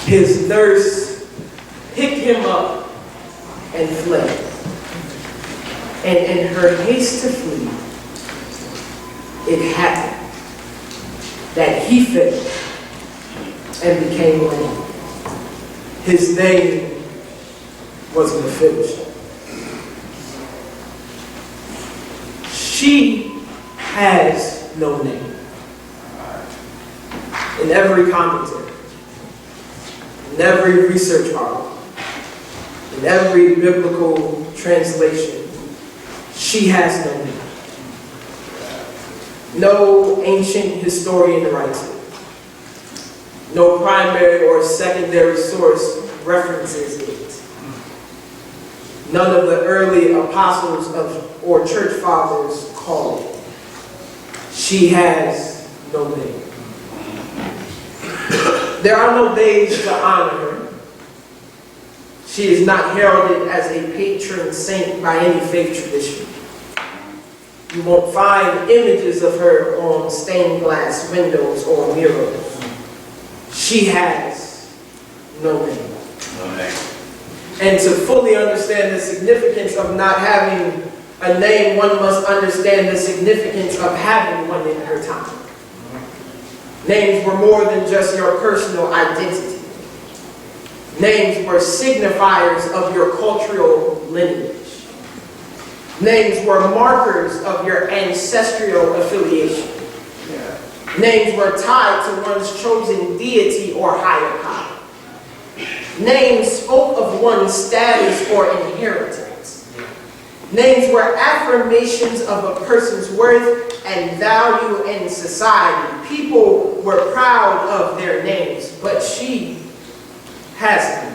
His nurse picked him up and fled. And in her haste to flee, it happened that he fell and became lame. His name was Mephibosheth. She has no name. In every commentary, in every research article, in every biblical translation, she has no name. No ancient historian writes it. No primary or secondary source references it. None of the early apostles or church fathers call it. She has no name. There are no days to honor her. She is not heralded as a patron saint by any faith tradition. You won't find images of her on stained glass windows or murals. She has no name. No name. And to fully understand the significance of not having a name, one must understand the significance of having one in her time. Names were more than just your personal identity. Names were signifiers of your cultural lineage. Names were markers of your ancestral affiliation. Names were tied to one's chosen deity or higher power. Names spoke of one's status or inheritance. Names were affirmations of a person's worth and value in society. People were proud of their names, but she has them.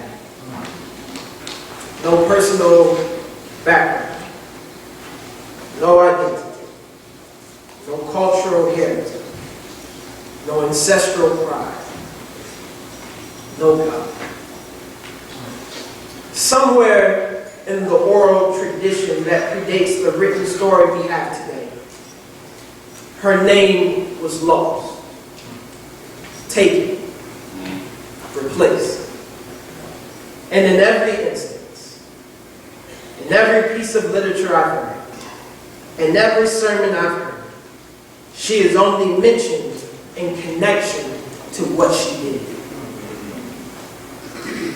No personal background. No identity, no cultural heritage, no ancestral pride, no God. Somewhere in the oral tradition that predates the written story we have today, her name was lost, taken, replaced. And in every instance, in every piece of literature I've read, in every sermon I've heard, she is only mentioned in connection to what she did.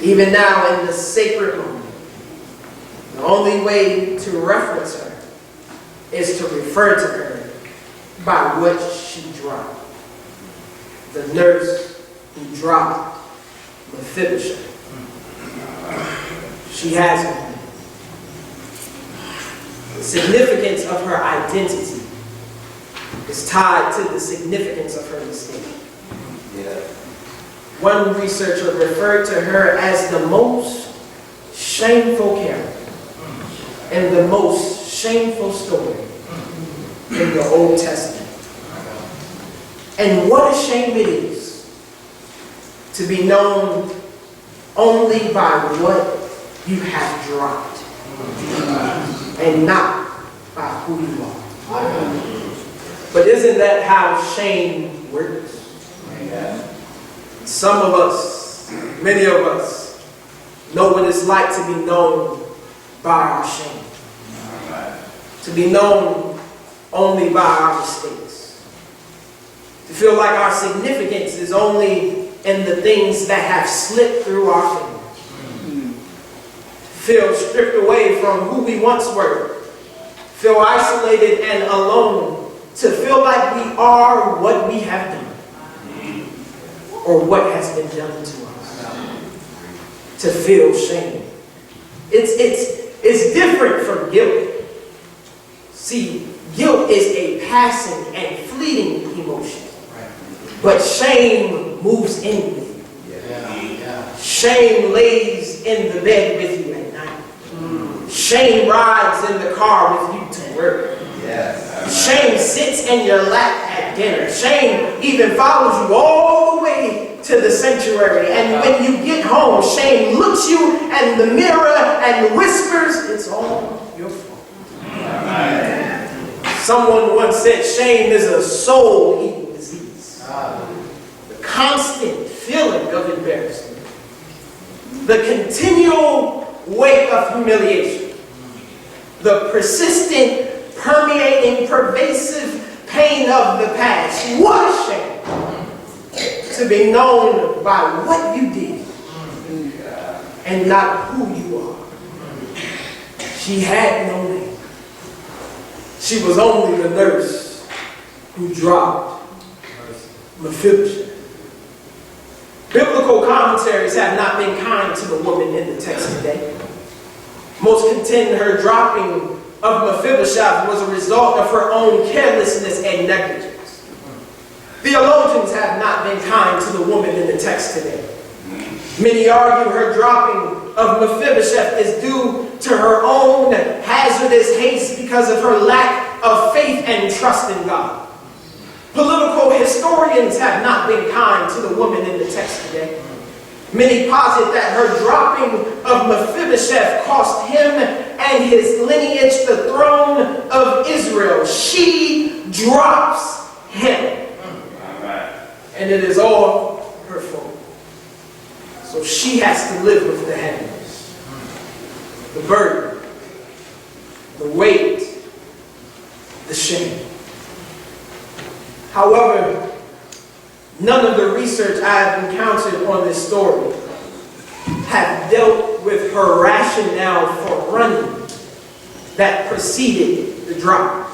Even now, in the sacred moment, the only way to reference her is to refer to her by what she dropped. The nurse who dropped Mephibosheth. She has it. The significance of her identity is tied to the significance of her mistake. One researcher referred to her as the most shameful character and the most shameful story in the Old Testament. And what a shame it is to be known only by what you have dropped and not by who you are. But isn't that how shame works? Some of us, many of us, know what it's like to be known by our shame. To be known only by our mistakes. To feel like our significance is only in the things that have slipped through our fingers. Feel stripped away from who we once were. Feel isolated and alone. To feel like we are what we have done. Or what has been done to us. To feel shame. It's different from guilt. See, guilt is a passing and fleeting emotion. But shame moves in with you. Shame lays in the bed with you at night. Shame rides in the car with you to work. Shame sits in your lap at dinner. Shame even follows you all the way to the sanctuary. And when you get home, shame looks you in the mirror and whispers, it's all your fault. Someone once said shame is a soul-eating disease. The constant feeling of embarrassment. The continual weight of humiliation. The persistent, permeating, pervasive pain of the past. What a shame to be known by what you did and not who you are. She had no name. She was only the nurse who dropped Mephibosheth. Biblical commentaries have not been kind to the woman in the text today. Most contend her dropping of Mephibosheth was a result of her own carelessness and negligence. Theologians have not been kind to the woman in the text today. Many argue her dropping of Mephibosheth is due to her own hazardous haste because of her lack of faith and trust in God. Political historians have not been kind to the woman in the text today. Many posit that her dropping of Mephibosheth cost him and his lineage the throne of Israel. She drops him. And it is all her fault. So she has to live with the heaviness, the burden, the weight, the shame. However, none of the research I have encountered on this story have dealt with her rationale for running that preceded the drop.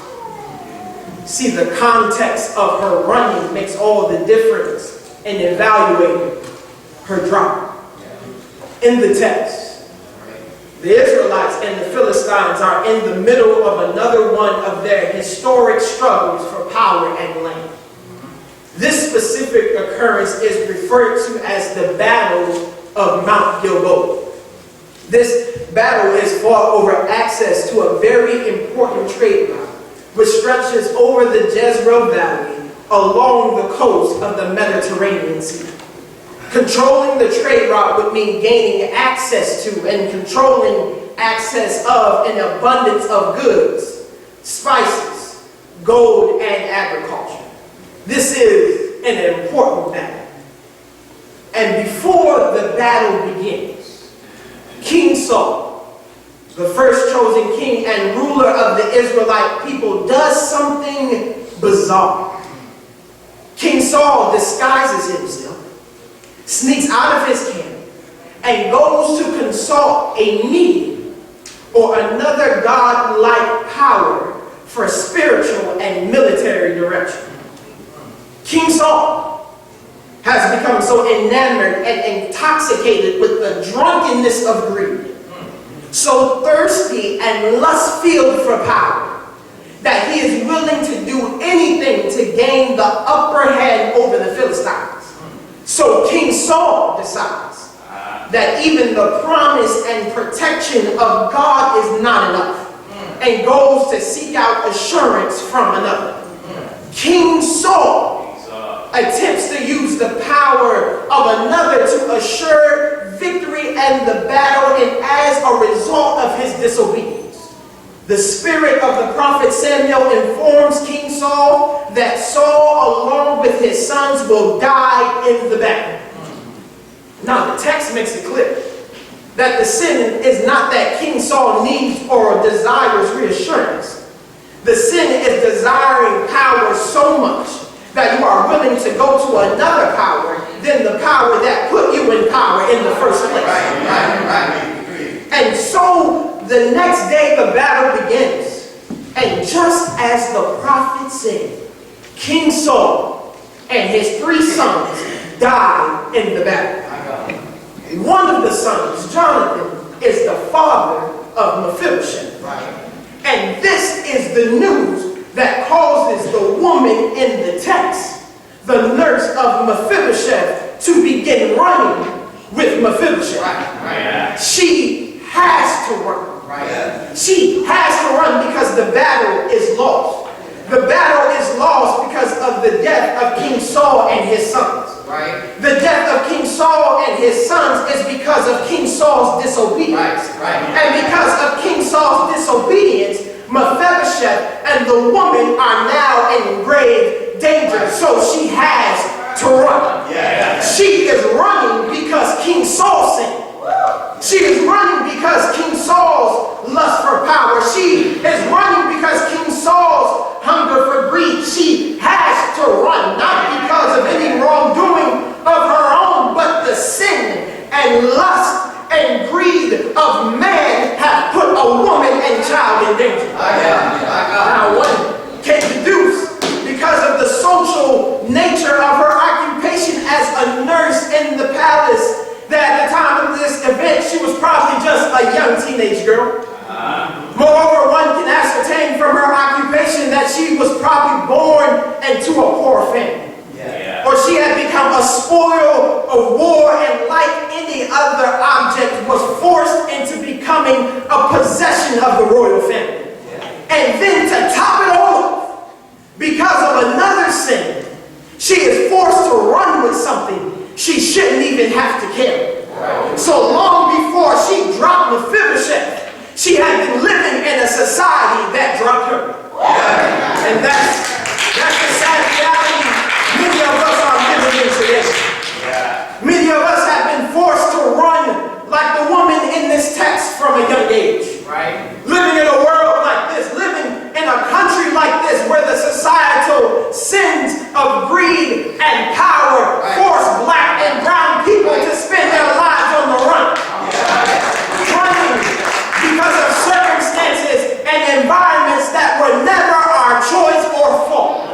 See, the context of her running makes all the difference in evaluating her drop. In the text, the Israelites and the Philistines are in the middle of another one of their historic struggles for power and land. This specific occurrence is referred to as the Battle of Mount Gilboa. This battle is fought over access to a very important trade route, which stretches over the Jezreel Valley along the coast of the Mediterranean Sea. Controlling the trade route would mean gaining access to and controlling access of an abundance of goods, spices, gold, and agriculture. This is an important battle. And before the battle begins, King Saul, the first chosen king and ruler of the Israelite people, does something bizarre. King Saul disguises himself, sneaks out of his camp, and goes to consult a medium or another God-like power for spiritual and military direction. King Saul has become so enamored and intoxicated with the drunkenness of greed, so thirsty and lust-filled for power, that he is willing to do anything to gain the upper hand over the Philistines. So King Saul decides that even the promise and protection of God is not enough, and goes to seek out assurance from another. King Saul attempts to use the power of another to assure victory and the battle, and as a result of his disobedience, the spirit of the prophet Samuel informs King Saul that Saul, along with his sons, will die in the battle. Now, the text makes it clear that the sin is not that King Saul needs or desires reassurance. The sin is desiring power so much that you are willing to go to another power than the power that put you in power in the first place. And so the next day the battle begins. And just as the prophet said, King Saul and his 3 sons died in the battle. One of the sons, Jonathan, is the father of Mephibosheth. And this is the news that causes the woman in the text, the nurse of Mephibosheth, to begin running with Mephibosheth. She has to run. She has to run because the battle is lost. The battle is lost because of the death of King Saul and his sons. The death of King Saul and his sons is because of King Saul's disobedience. And because of King Saul's disobedience, Mephibosheth Mephibosheth and the woman are now in grave danger. So she has to run. She is running because King Saul sinned. She is running because King Saul's lust for power. She is running because King Saul's hunger for greed. She has to run, not because of any wrongdoing of her own, but the sin and lust and greed of man have put a woman and child in danger. Now one can deduce, because of the social nature of her occupation as a nurse in the palace, that at the time of this event she was probably just a young teenage girl. Moreover, one can ascertain from her occupation that she was probably born into a poor family. Or she had become a spoil of war and like any other object was forced into becoming a possession of the royal family. And then to top it all off, because of another sin, she is forced to run with something she shouldn't even have to carry. So long before she dropped Mephibosheth, she had been living in a society that dropped her. And that's the sad reality many of us are living in today. Many of us have been forced to run like the woman in this text from a young age. Living in a world like this, living in a country like this where the societal sins of greed and power force black and brown people to spend their lives on the run. Running because of circumstances and environments that were never our choice or fault.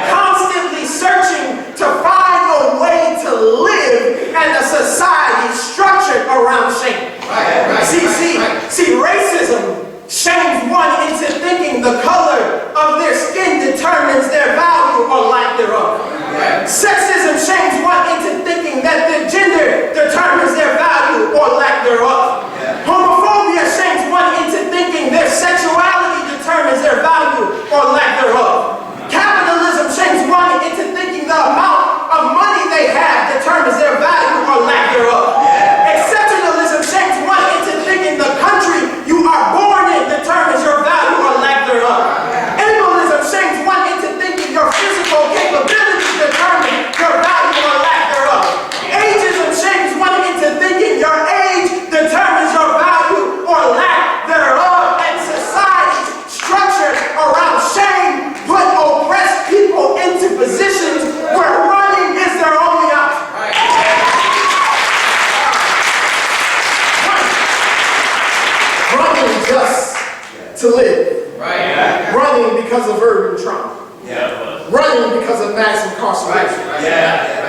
Constantly searching to find a way to live in a society structured around shame. See, racism shames one into thinking the color of their skin determines their value or lack thereof. Sexism shames one into thinking that their gender determines their value or lack thereof. Homophobia shames one into thinking their sexuality determines their value or lack thereof. Capitalism shames one into thinking the amount of money they have determines their value or lack thereof. Exceptionalism shames one into thinking the country you are born in determines your value or lack thereof. Ableism shames one into thinking your physical capabilities determine your value or lack thereof. Ageism shames one into thinking your age determines your value or lack thereof. And societies structured around shame put oppressed people into positions where running is their only option. Running just to live. Running because of urban trauma. Running because of mass incarceration.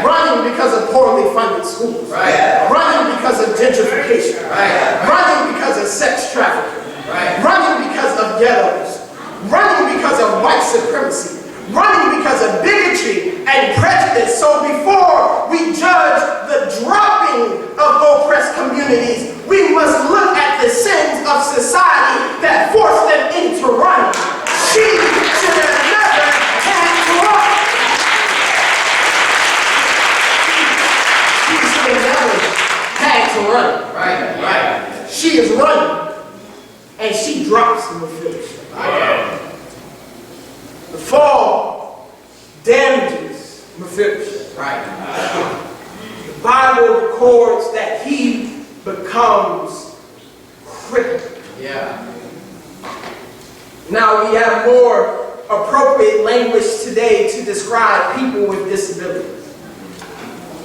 Running because of poorly funded schools. Running because of gentrification. Running because of sex trafficking. Running because of ghettos. Running because of white supremacy. Running because of bigotry and prejudice. So before we judge the dropping of oppressed communities, we must look at the sins of society that force them into running. She should have never had to run. She should have never had to run. She is running, and she drops in the fish. The fall damages Mephibosheth. The Bible records that he becomes crippled. Now we have more appropriate language today to describe people with disabilities.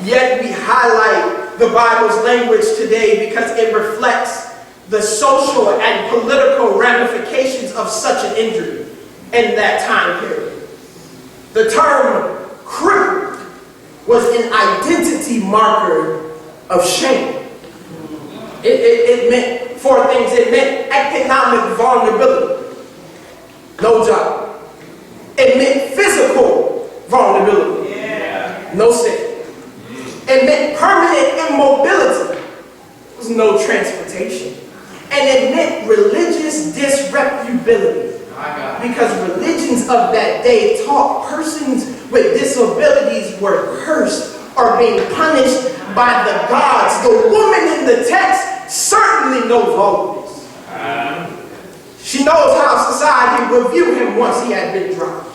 Yet we highlight the Bible's language today because it reflects the social and political ramifications of such an injury in that time period. The term crippled was an identity marker of shame. It meant four things. It meant economic vulnerability, no job. It meant physical vulnerability, no sin. It meant permanent immobility, there was no transportation. And it meant religious disreputability. Because religions of that day taught persons with disabilities were cursed or being punished by the gods. The woman in the text certainly knows all of this. She knows how society would would view him once he had been dropped.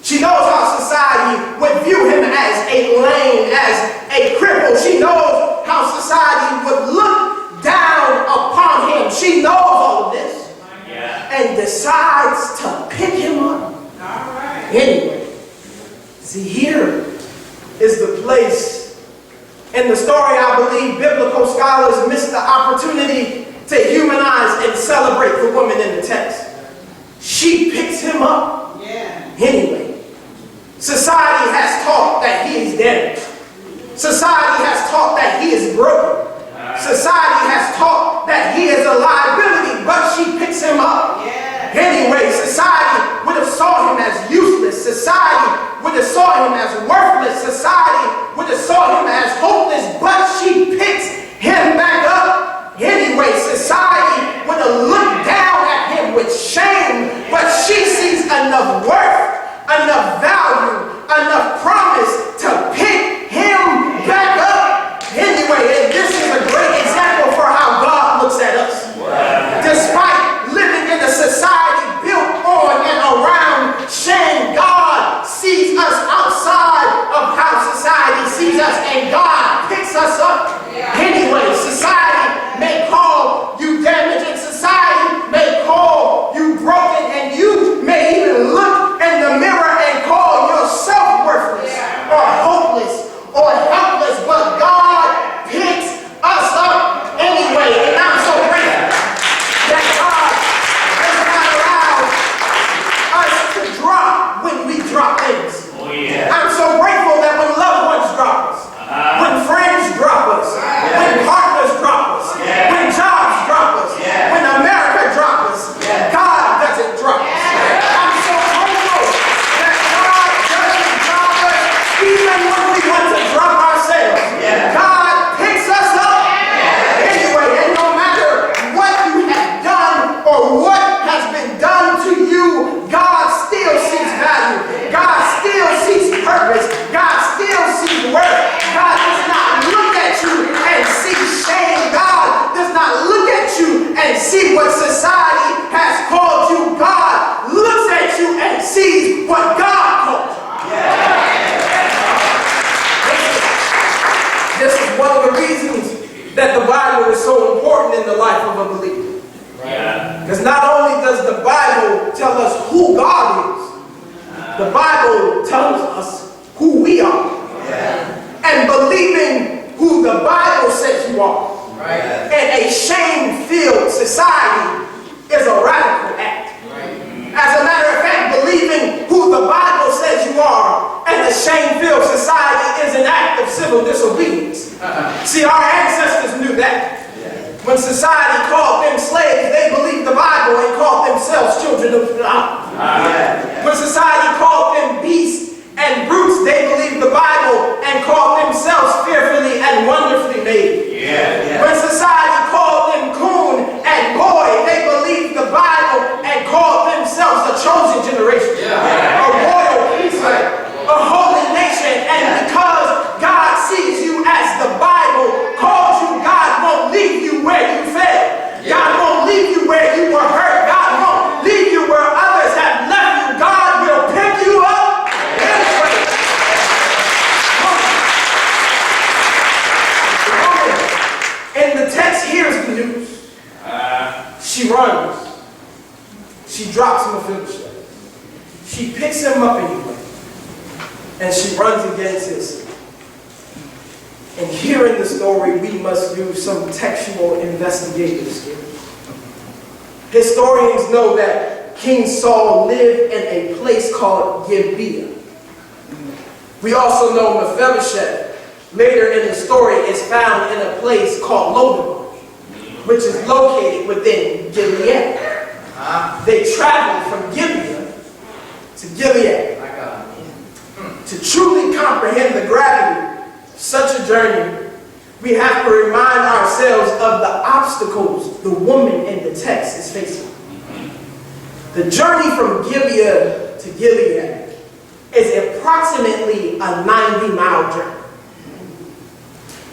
She knows how society would view him as a lame, as a cripple. She knows how society would look down upon him. She knows all of this. And decides to pick him up. Anyway, see, here is the place in the story I believe biblical scholars missed the opportunity to humanize and celebrate the woman in the text. She picks him up. Anyway, society has taught that he is dead. Society has taught that he is broken. Society has taught that he is a liability, but she picks him up. Anyway, society would have saw him as useless. Society would have saw him as worthless. Society would have saw him as hopeless, but she picks him back up. Anyway, society would have looked down at him with shame, but she sees enough worth, enough value, enough promise to pick him back up. Anyway, and this is a great example for how God looks at us. Despite living in a society built on and around shame, God sees us outside of how society sees us, and God picks us up. Anyway, society may call you damaged, and society may call you broken, and you may even look in the mirror and call yourself worthless or hopeless or helpless, but God picks us up anyway. And I'm so grateful that God does not allow us to drop when we drop things. I'm so grateful that when loved ones drop us, when friends drop us, when partners drop us, when jobs drop us, when America drop us, God doesn't drop us. I'm so grateful that God doesn't drop us even when we want to drop ourselves. God picks us up anyway, and no matter what you have done or what has been done to you, God still sees value. God still sees purpose. God still sees worth. God does not look at you and see shame. God does not look at you and see what society has called you. God looks at you and sees what God called you. This is one of the reasons that the Bible is so important in the life of a believer. Because not only does the Bible tell us who God is, the Bible tells us who we are. And believing who the Bible says you are in a shame-filled society is a radical act. As a matter of fact, believing who the Bible says you are in a shame-filled society is an act of civil disobedience. See, our ancestors knew that. When society called them slaves, they believed the Bible and called themselves children of God. When society called them beasts and brutes, they believed the Bible and called themselves fearfully and wonderfully made. When society called them coon and boy, they believed the Bible and called themselves a chosen generation, a royal priesthood, a holy nation. And because God sees you as the Bible calls you, God won't leave you where you failed. God won't leave you where you were hurt. God won't leave you where others have left you. God will pick you up anyway. And the text hears the news. She runs. She drops Mephibosheth. She picks him up anyway. And she runs against his. And here in the story, we must do some textual investigative skills. Historians know that King Saul lived in a place called Gibeah. We also know Mephibosheth, later in the story, is found in a place called Lodebar, which is located within Gilead. They traveled from Gibeah to Gilead. To truly comprehend the gravity of such a journey, we have to remind ourselves of the obstacles the woman in the text is facing. The journey from Gibeah to Gilead is approximately a 90-mile journey.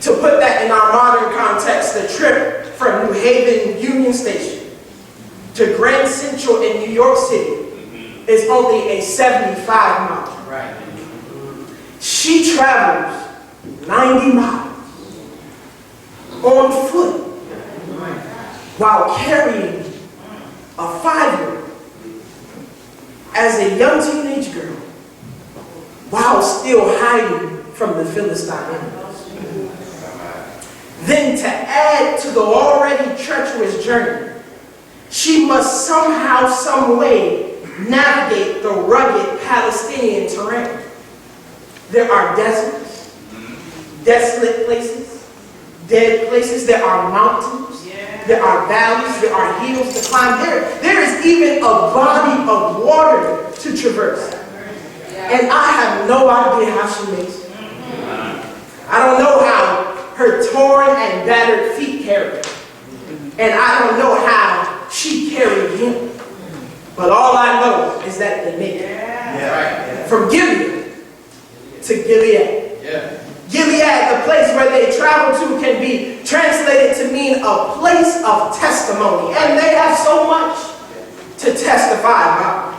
To put that in our modern context, the trip from New Haven Union Station to Grand Central in New York City is only a 75-mile drive. Right. She travels 90 miles on foot while carrying a 5-year-old as a young teenage girl while still hiding from the Philistine enemies. Then to add to the already treacherous journey, she must somehow, some way navigate the rugged Palestinian terrain. There are deserts, desolate places, dead places. There are mountains, there are valleys, there are hills to climb. There is even a body of water to traverse. And I have no idea how she makes it. I don't know how her torn and battered feet carried her. And I don't know how she carried him. But all I know is that they made it. From Gilead to Gilead. Gilead, the place where they travel to, can be translated to mean a place of testimony. And they have so much to testify about.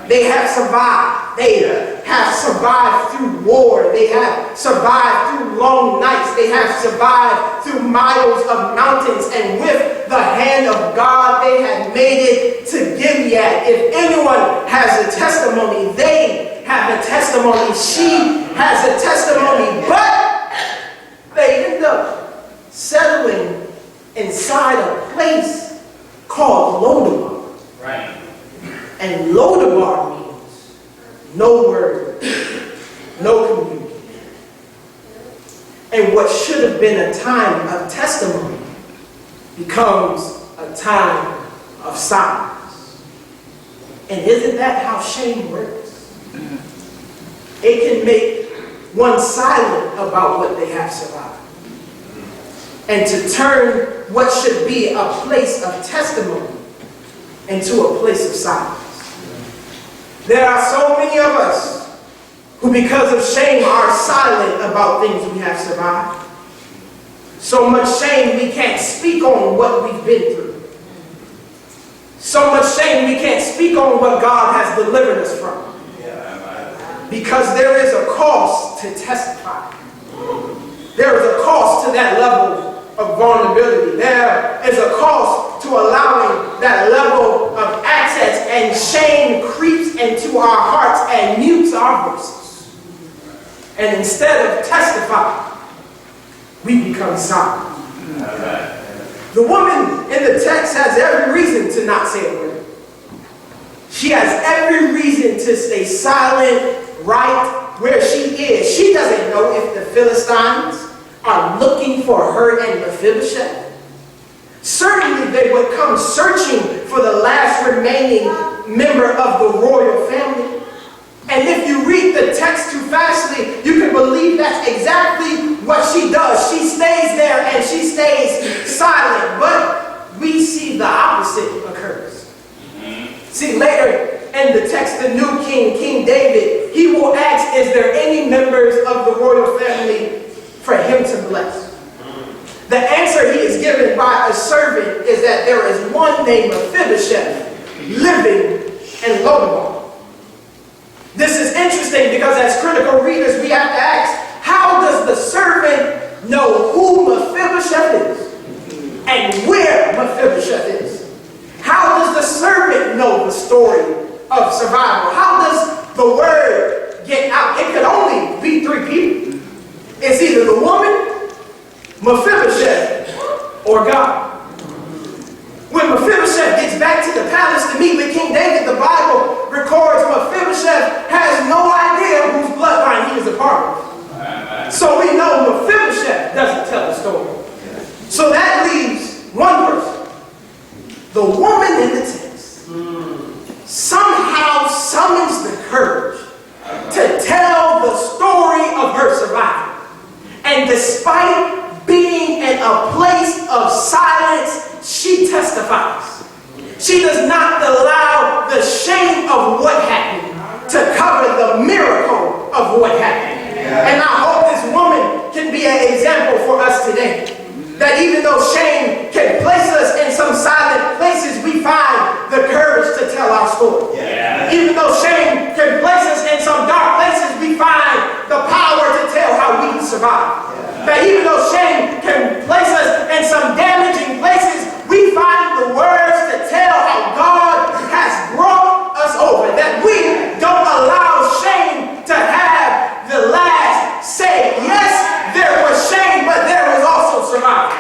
They have survived. They have survived through war. They have survived through long nights. They have survived through miles of mountains. And with the hand of God, they have made it to Gilead. If anyone has a testimony, they have a testimony. She has a testimony. But they end up settling inside a place called Lodabar. Right. And Lodabar means no word, no communion. And what should have been a time of testimony becomes a time of silence. And isn't that how shame works? It can make one silent about what they have survived. And to turn what should be a place of testimony into a place of silence. There are so many of us who, because of shame, are silent about things we have survived. So much shame we can't speak on what we've been through. So much shame we can't speak on what God has delivered us from. Because there is a cost to testify. There is a cost to that level of vulnerability. There is a cost to allowing that level of access, and shame creeps into our hearts and mutes our voices. And instead of testifying, we become silent. The woman in the text has every reason to not say a word. She has every reason to stay silent right where she is. She doesn't know if the Philistines are looking for her and Mephibosheth. Certainly they would come searching for the last remaining member of the royal family. And if you read the text too fastly, you can believe that's exactly what she does. She stays there and she stays silent. But we see the opposite occurs. See, later in the text, the new king, King David, he will ask, is there any members of the royal family for him to bless? The answer he is given by a servant is that there is one named Mephibosheth living in Lodabar. This is interesting because as critical readers we have to ask, how does the servant know who Mephibosheth is and where Mephibosheth is? How does the servant know the story of survival? How does the word get out? It could only be 3 people. It's either the woman, Mephibosheth, or God. When Mephibosheth gets back to the palace to meet with King David, the Bible records Mephibosheth has no idea whose bloodline he is a part of. So we know Mephibosheth doesn't tell the story. So that leaves one person. The woman in the text somehow summons the courage to tell the story of her survival. And despite being in a place of silence, she testifies. She does not allow the shame of what happened to cover the miracle of what happened. And I hope this woman can be an example for us today. That even though shame can place us in some silent places, we find shame can place us in some damaging places, we find the words to tell how God has brought us over. That we don't allow shame to have the last say. Yes, there was shame, but there was also survival.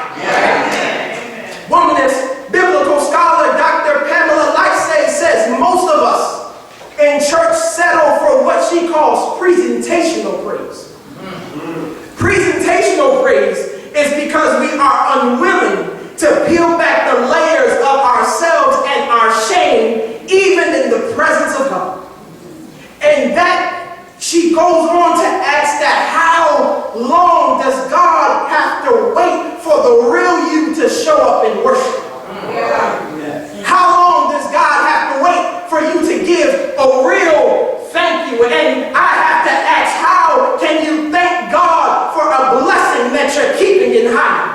Womanist biblical scholar Dr. Pamela Lifesay says most of us in church settle for what she calls presentational praise. Presentational praise is because we are unwilling to peel back the layers of ourselves and our shame, even in the presence of God. And that she goes on to ask that how long does God have to wait for the real you to show up in worship? How long does God have to wait for you to give a real thank you? And I have to ask, how can you thank God for a blessing that you're keeping in hiding?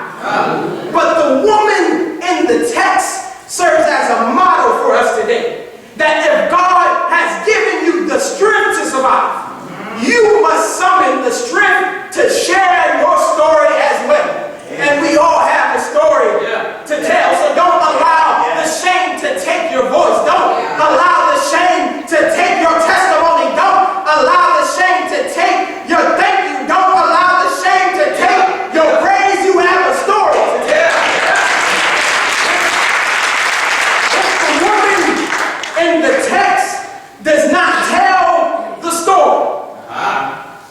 But the woman in the text serves as a model for us today. That if God has given you the strength to survive, you must summon the strength to share your story as well. And we all have a story to tell. So don't allow the shame to take your voice. Don't allow the shame to take your testimony. Don't allow the shame to take your thank you. Don't allow the shame to take your praise. You have a story to tell. The woman in the text does not tell the story.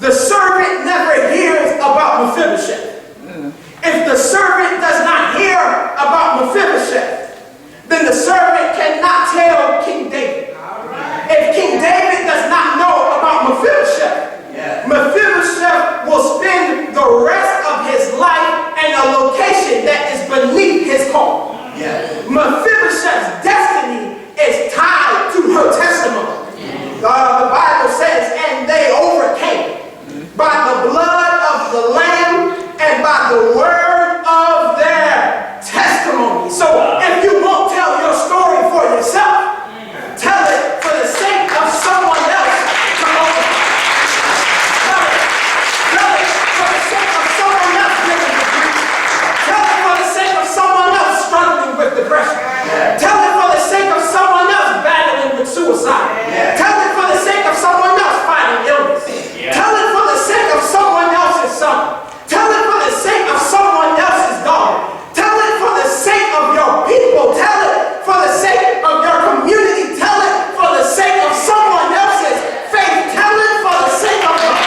The servant never hears about Mephibosheth. If the servant does not hear about Mephibosheth, then the servant cannot tell King David. If King David does not know about Mephibosheth, Mephibosheth will spend the rest of his life in a location that is beneath his call. Mephibosheth's destiny is tied to her testimony. The Bible says, and they overcame by the blood of the Lamb and by the word of their testimony. So if you won't tell your story for yourself, tell it for the sake of someone else. Come on. Tell it for the sake of someone else living with you. Tell it for the sake of someone else struggling with depression. Tell it for the sake of someone else battling with suicide. Tell it for the sake of someone else fighting illness. Tell it for the sake of someone else's son. Tell it for the sake of someone else's daughter. Tell it for the sake of your people. Tell it for the sake of your community. Tell it for the sake of someone else's faith. Tell it for the sake of God.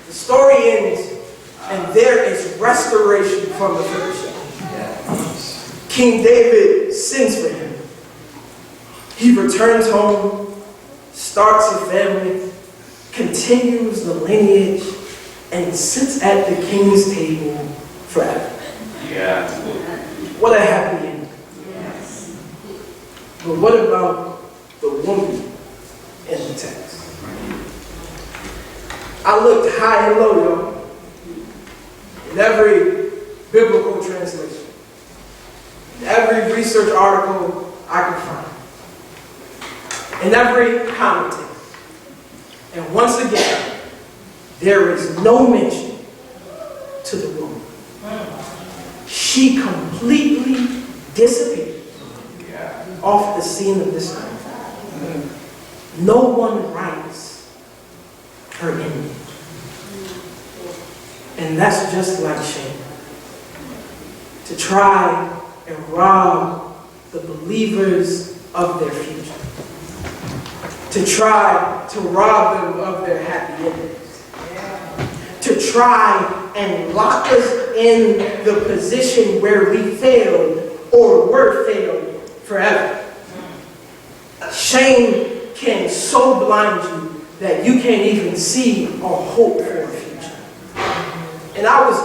The story ends, and there is restoration from the Philistines. King David sends for him. He returns home, starts a family, continues the lineage, and sits at the king's table forever. What a happy ending. But what about the woman in the text? I looked high and low, y'all, in every biblical translation, in every research article I could find, in every commentary. And once again, there is no mention to the woman. She completely disappeared off the scene of this life. No one writes her ending. And that's just like shame. To try and rob the believers of their future. To try to rob them of their happy endings. To try and lock us in the position where we failed or were failed forever. Shame can so blind you that you can't even see or hope for a future. And I was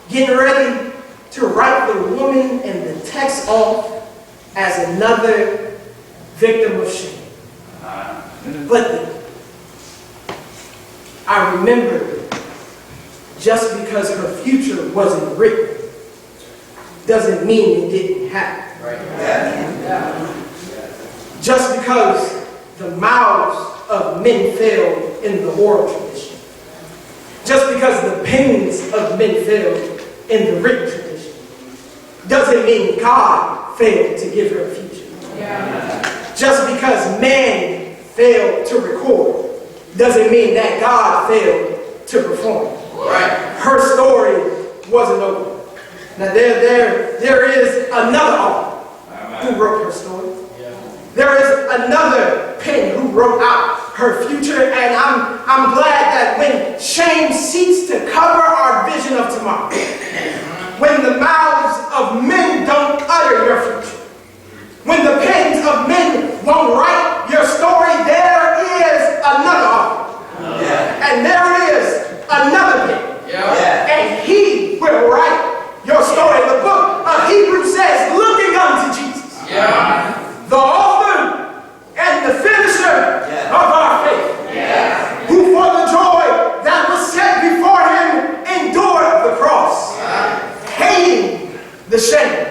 getting ready to write the woman in the text off as another victim of shame. But I remember, just because her future wasn't written doesn't mean it didn't happen. Just because the mouths of men failed in the oral tradition. Just because the pens of men failed in the written tradition doesn't mean God failed to give her a future. Just because man failed to record doesn't mean that God failed to perform. Her story wasn't over. Now there is another author who wrote her story. There is another pen who wrote out her future, and I'm glad that when shame seeks to cover our vision of tomorrow, when the mouths of men don't utter your future, when the pens of men won't write your story, there is another author. And there is another pen. And he will write your story. The book of Hebrews says, looking unto Jesus, the author and the finisher of our faith, who for the joy that was set before him endured the cross, hating the shame,